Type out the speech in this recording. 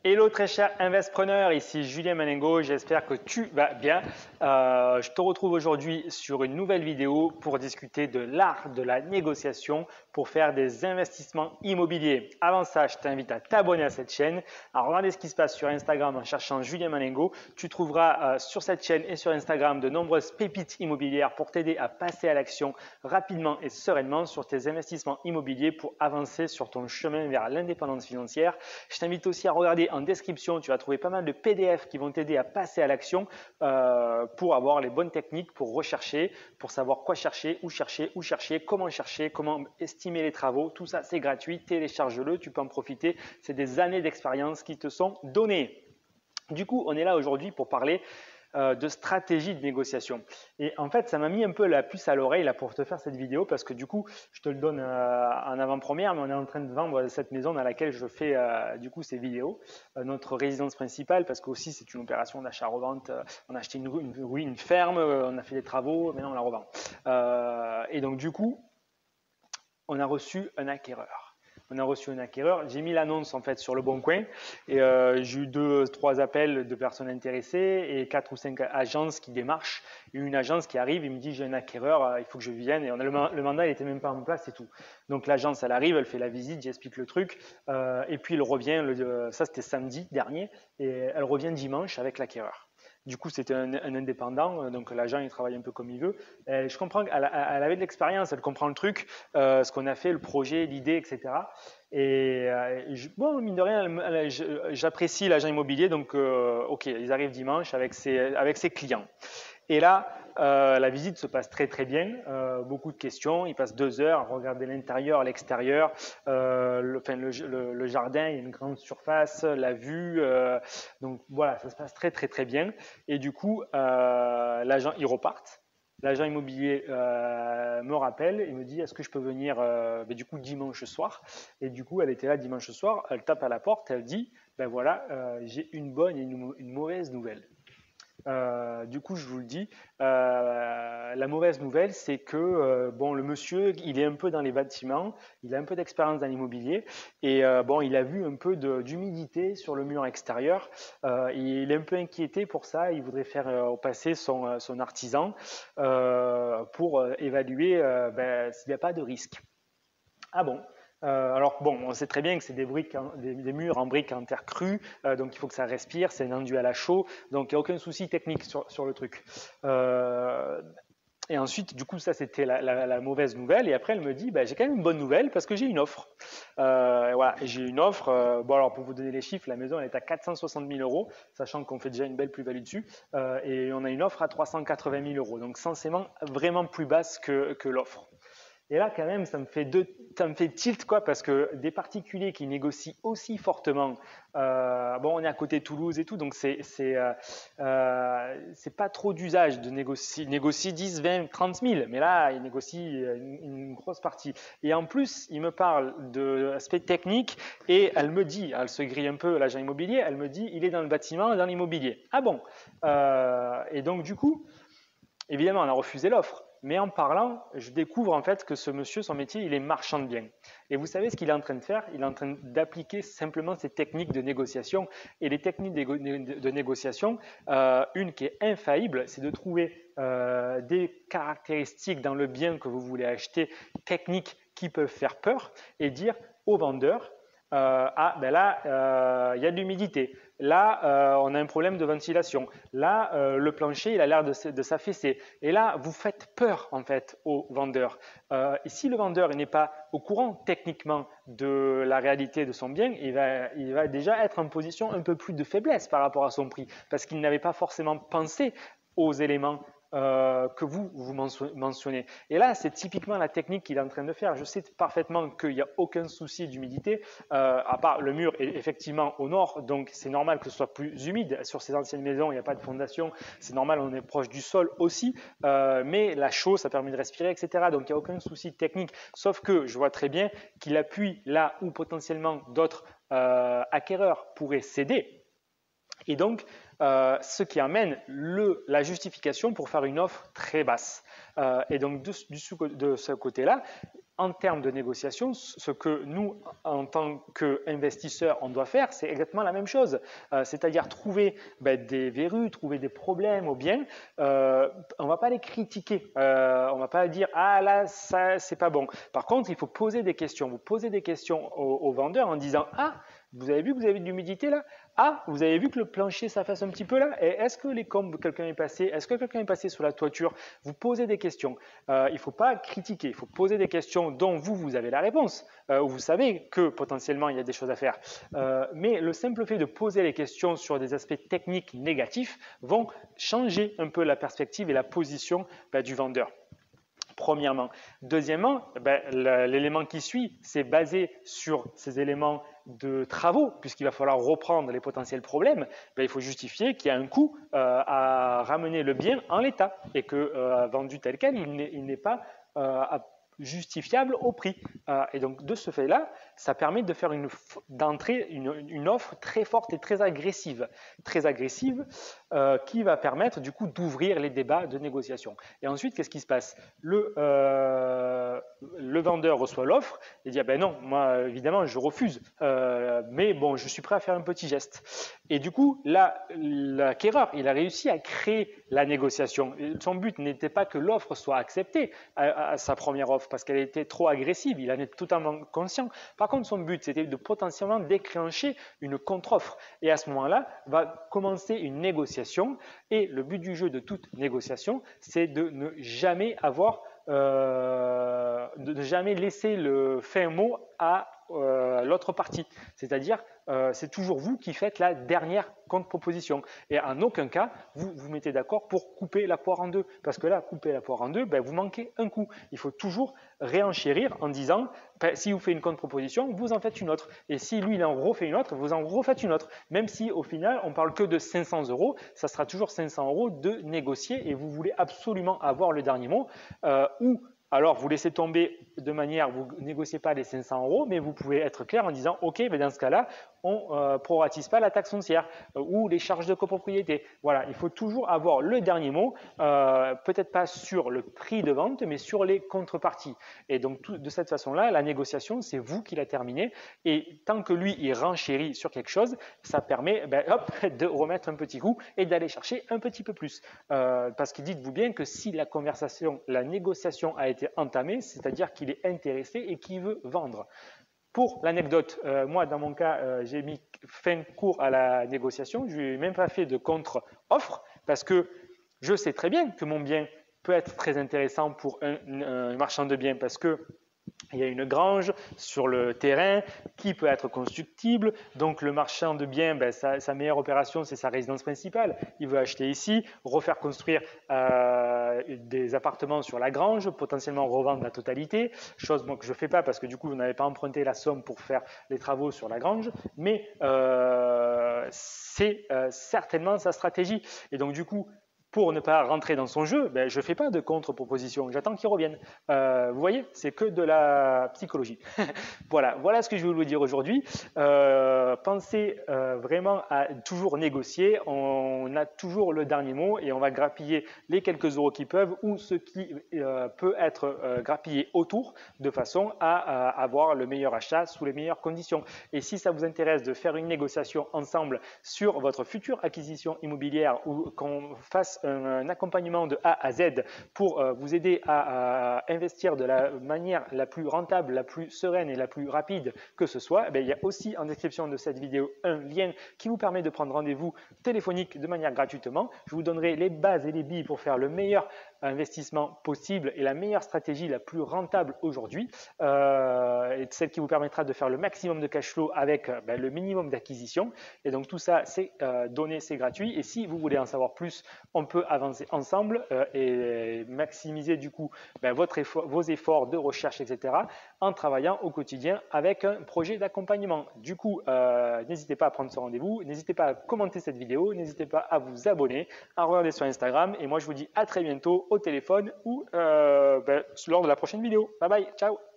Hello très cher investpreneur, ici Julien Maningo, j'espère que tu vas bien. Je te retrouve aujourd'hui sur une nouvelle vidéo pour discuter de l'art de la négociation pour faire des investissements immobiliers. Avant ça, je t'invite à t'abonner à cette chaîne, à regarder ce qui se passe sur Instagram en cherchant Julien Maningo. Tu trouveras sur cette chaîne et sur Instagram de nombreuses pépites immobilières pour t'aider à passer à l'action rapidement et sereinement sur tes investissements immobiliers pour avancer sur ton chemin vers l'indépendance financière. Je t'invite aussi à regarder en description, tu vas trouver pas mal de PDF qui vont t'aider à passer à l'action pour avoir les bonnes techniques pour rechercher, pour savoir quoi chercher, où chercher, comment estimer les travaux. Tout ça, c'est gratuit. Télécharge-le, tu peux en profiter. C'est des années d'expérience qui te sont données. Du coup, on est là aujourd'hui pour parler de stratégie de négociation. Et en fait, ça m'a mis un peu la puce à l'oreille là pour te faire cette vidéo parce que du coup, je te le donne en avant-première, mais on est en train de vendre cette maison dans laquelle je fais du coup ces vidéos, notre résidence principale, parce qu'aussi c'est une opération d'achat-revente. On a acheté une ferme, on a fait des travaux, maintenant on la revend. Et donc du coup, on a reçu un acquéreur. J'ai mis l'annonce en fait sur le Bon Coin et j'ai eu 2-3 appels de personnes intéressées et 4 ou 5 agences qui démarchent. Et une agence qui arrive et me dit j'ai un acquéreur, il faut que je vienne. Et on a le mandat, il était même pas en place et tout. Donc l'agence, elle arrive, elle fait la visite, j'explique le truc et puis elle revient. Ça c'était samedi dernier et elle revient dimanche avec l'acquéreur. Du coup, c'était un indépendant, donc l'agent, il travaille un peu comme il veut. Et je comprends qu'elle avait de l'expérience, elle comprend le truc, ce qu'on a fait, le projet, l'idée, etc. Et bon, mine de rien, j'apprécie l'agent immobilier, donc ok, ils arrivent dimanche avec ses clients. Et là, la visite se passe très très bien, beaucoup de questions, ils passent 2 heures à regarder l'intérieur, l'extérieur, le jardin, il y a une grande surface, la vue, donc voilà, ça se passe très très très bien. Et du coup, l'agent, ils repartent. L'agent immobilier me rappelle et me dit est-ce que je peux venir du coup dimanche soir. Et du coup, elle était là dimanche soir, elle tape à la porte, elle dit ben voilà, j'ai une bonne et une mauvaise nouvelle. Du coup, je vous le dis, la mauvaise nouvelle, c'est que bon, le monsieur, il est un peu dans les bâtiments, il a un peu d'expérience dans l'immobilier et bon, il a vu un peu d'humidité sur le mur extérieur. Il est un peu inquiété pour ça. Il voudrait faire passer son artisan pour évaluer s'il n'y a pas de risque. Ah bon? Alors bon, on sait très bien que c'est des murs en briques en terre crue, donc il faut que ça respire, c'est un enduit à la chaux, donc il n'y a aucun souci technique sur le truc. Et ensuite, du coup, ça c'était la mauvaise nouvelle. Et après, elle me dit, j'ai quand même une bonne nouvelle parce que j'ai une offre. Voilà, j'ai une offre. Bon, alors pour vous donner les chiffres, la maison elle est à 460 000 euros, sachant qu'on fait déjà une belle plus-value dessus. Et on a une offre à 380 000 euros, donc censément vraiment plus basse que l'offre. Et là, quand même, ça me fait tilt, quoi, parce que des particuliers qui négocient aussi fortement, bon, on est à côté de Toulouse et tout, donc c'est pas trop d'usage de négocier 10, 20, 30 000, mais là, ils négocient une grosse partie. Et en plus, il me parle de l'aspect technique et elle se grille un peu l'agent immobilier, elle me dit, il est dans le bâtiment, dans l'immobilier. Ah bon? Et donc, du coup, évidemment, on a refusé l'offre. Mais en parlant, je découvre en fait que ce monsieur, son métier, il est marchand de biens. Et vous savez ce qu'il est en train de faire? Il est en train d'appliquer simplement ces techniques de négociation. Et les techniques de négociation, une qui est infaillible, c'est de trouver des caractéristiques dans le bien que vous voulez acheter, techniques qui peuvent faire peur, et dire au vendeur, là, il y a de l'humidité. Là, on a un problème de ventilation. Là, le plancher, il a l'air de s'affaisser. Et là, vous faites peur en fait au vendeur. Et si le vendeur n'est pas au courant techniquement de la réalité de son bien, il va déjà être en position un peu plus de faiblesse par rapport à son prix, parce qu'il n'avait pas forcément pensé aux éléments que vous mentionnez. Et là, c'est typiquement la technique qu'il est en train de faire. Je sais parfaitement qu'il n'y a aucun souci d'humidité, à part le mur est effectivement au nord, donc c'est normal que ce soit plus humide. Sur ces anciennes maisons, il n'y a pas de fondation, c'est normal, on est proche du sol aussi, mais la chaux, ça permet de respirer, etc. Donc il n'y a aucun souci technique, sauf que je vois très bien qu'il appuie là où potentiellement d'autres acquéreurs pourraient céder. Et donc, ce qui amène la justification pour faire une offre très basse. Et donc, de ce côté-là, en termes de négociation, ce que nous, en tant qu'investisseurs, on doit faire, c'est exactement la même chose. C'est-à-dire trouver des verrues, trouver des problèmes au bien. On ne va pas les critiquer. On ne va pas dire « Ah là, ça, c'est pas bon ». Par contre, il faut poser des questions. Vous posez des questions aux vendeurs en disant « Ah, vous avez vu que vous avez de l'humidité là? Ah, vous avez vu que le plancher s'affaisse un petit peu là? Et est-ce que les combles, quelqu'un est passé? Est-ce que quelqu'un est passé sur la toiture? » Vous posez des questions. Il ne faut pas critiquer, il faut poser des questions dont vous avez la réponse. Vous savez que potentiellement il y a des choses à faire. Mais le simple fait de poser les questions sur des aspects techniques négatifs vont changer un peu la perspective et la position du vendeur. Premièrement. Deuxièmement, l'élément qui suit, c'est basé sur ces éléments de travaux, puisqu'il va falloir reprendre les potentiels problèmes. Il faut justifier qu'il y a un coût à ramener le bien en l'état et que vendu tel quel, il n'est pas justifiable au prix. Et donc, de ce fait-là, ça permet de faire d'entrer une offre très forte et très agressive qui va permettre du coup d'ouvrir les débats de négociation. Et ensuite, qu'est-ce qui se passe? Le vendeur reçoit l'offre et dit ah ben non, moi évidemment je refuse, mais bon, je suis prêt à faire un petit geste. Et du coup, là, l'acquéreur, il a réussi à créer la négociation. Son but n'était pas que l'offre soit acceptée à sa première offre parce qu'elle était trop agressive, il en est totalement conscient. Par contre, son but, c'était de potentiellement déclencher une contre-offre. Et à ce moment-là, va commencer une négociation. Et le but du jeu de toute négociation, c'est de ne jamais jamais laisser le fin mot à l'autre partie. C'est-à-dire, c'est toujours vous qui faites la dernière contre-proposition. Et en aucun cas, vous vous mettez d'accord pour couper la poire en deux. Parce que là, couper la poire en deux, vous manquez un coup. Il faut toujours réenchérir en disant, si vous faites une contre-proposition, vous en faites une autre. Et si lui, il en refait une autre, vous en refaites une autre. Même si au final, on parle que de 500 €, ça sera toujours 500 € de négocier et vous voulez absolument avoir le dernier mot. Ou alors vous laissez tomber de manière, vous ne négociez pas les 500 €, mais vous pouvez être clair en disant ok, mais dans ce cas-là, on ne proratise pas la taxe foncière ou les charges de copropriété. Voilà, il faut toujours avoir le dernier mot, peut-être pas sur le prix de vente, mais sur les contreparties. Et donc de cette façon-là, la négociation, c'est vous qui la terminez. Et tant que lui, il renchérit sur quelque chose, ça permet de remettre un petit coup et d'aller chercher un petit peu plus. Parce que dites-vous bien que si la négociation a été entamée, c'est-à-dire qu'il est intéressé et qu'il veut vendre. Pour l'anecdote, moi dans mon cas, j'ai mis fin court à la négociation, je n'ai même pas fait de contre-offre parce que je sais très bien que mon bien peut être très intéressant pour un marchand de biens parce que il y a une grange sur le terrain qui peut être constructible. Donc, le marchand de biens, sa meilleure opération, c'est sa résidence principale. Il veut acheter ici, refaire construire des appartements sur la grange, potentiellement revendre la totalité. Chose que je ne fais pas parce que du coup, vous n'avez pas emprunté la somme pour faire les travaux sur la grange. Mais c'est certainement sa stratégie. Et donc, du coup, pour ne pas rentrer dans son jeu, je ne fais pas de contre-proposition, j'attends qu'il revienne. Vous voyez, c'est que de la psychologie. Voilà ce que je voulais vous dire aujourd'hui. Pensez vraiment à toujours négocier, on a toujours le dernier mot et on va grappiller les quelques euros qui peuvent ou ce qui peut être grappillé autour de façon à avoir le meilleur achat sous les meilleures conditions. Et si ça vous intéresse de faire une négociation ensemble sur votre future acquisition immobilière ou qu'on fasse un accompagnement de A à Z pour vous aider à investir de la manière la plus rentable, la plus sereine et la plus rapide que ce soit, il y a aussi en description de cette vidéo un lien qui vous permet de prendre rendez-vous téléphonique de manière gratuitement. Je vous donnerai les bases et les billes pour faire le meilleur investissement possible et la meilleure stratégie la plus rentable aujourd'hui, et celle qui vous permettra de faire le maximum de cash flow avec le minimum d'acquisition. Et donc tout ça, c'est donné, c'est gratuit. Et si vous voulez en savoir plus, on peut avancer ensemble et maximiser du coup vos efforts de recherche, etc. en travaillant au quotidien avec un projet d'accompagnement. Du coup, n'hésitez pas à prendre ce rendez-vous, n'hésitez pas à commenter cette vidéo, n'hésitez pas à vous abonner, à regarder sur Instagram. Et moi, je vous dis à très bientôt au téléphone ou lors de la prochaine vidéo. Bye bye, ciao.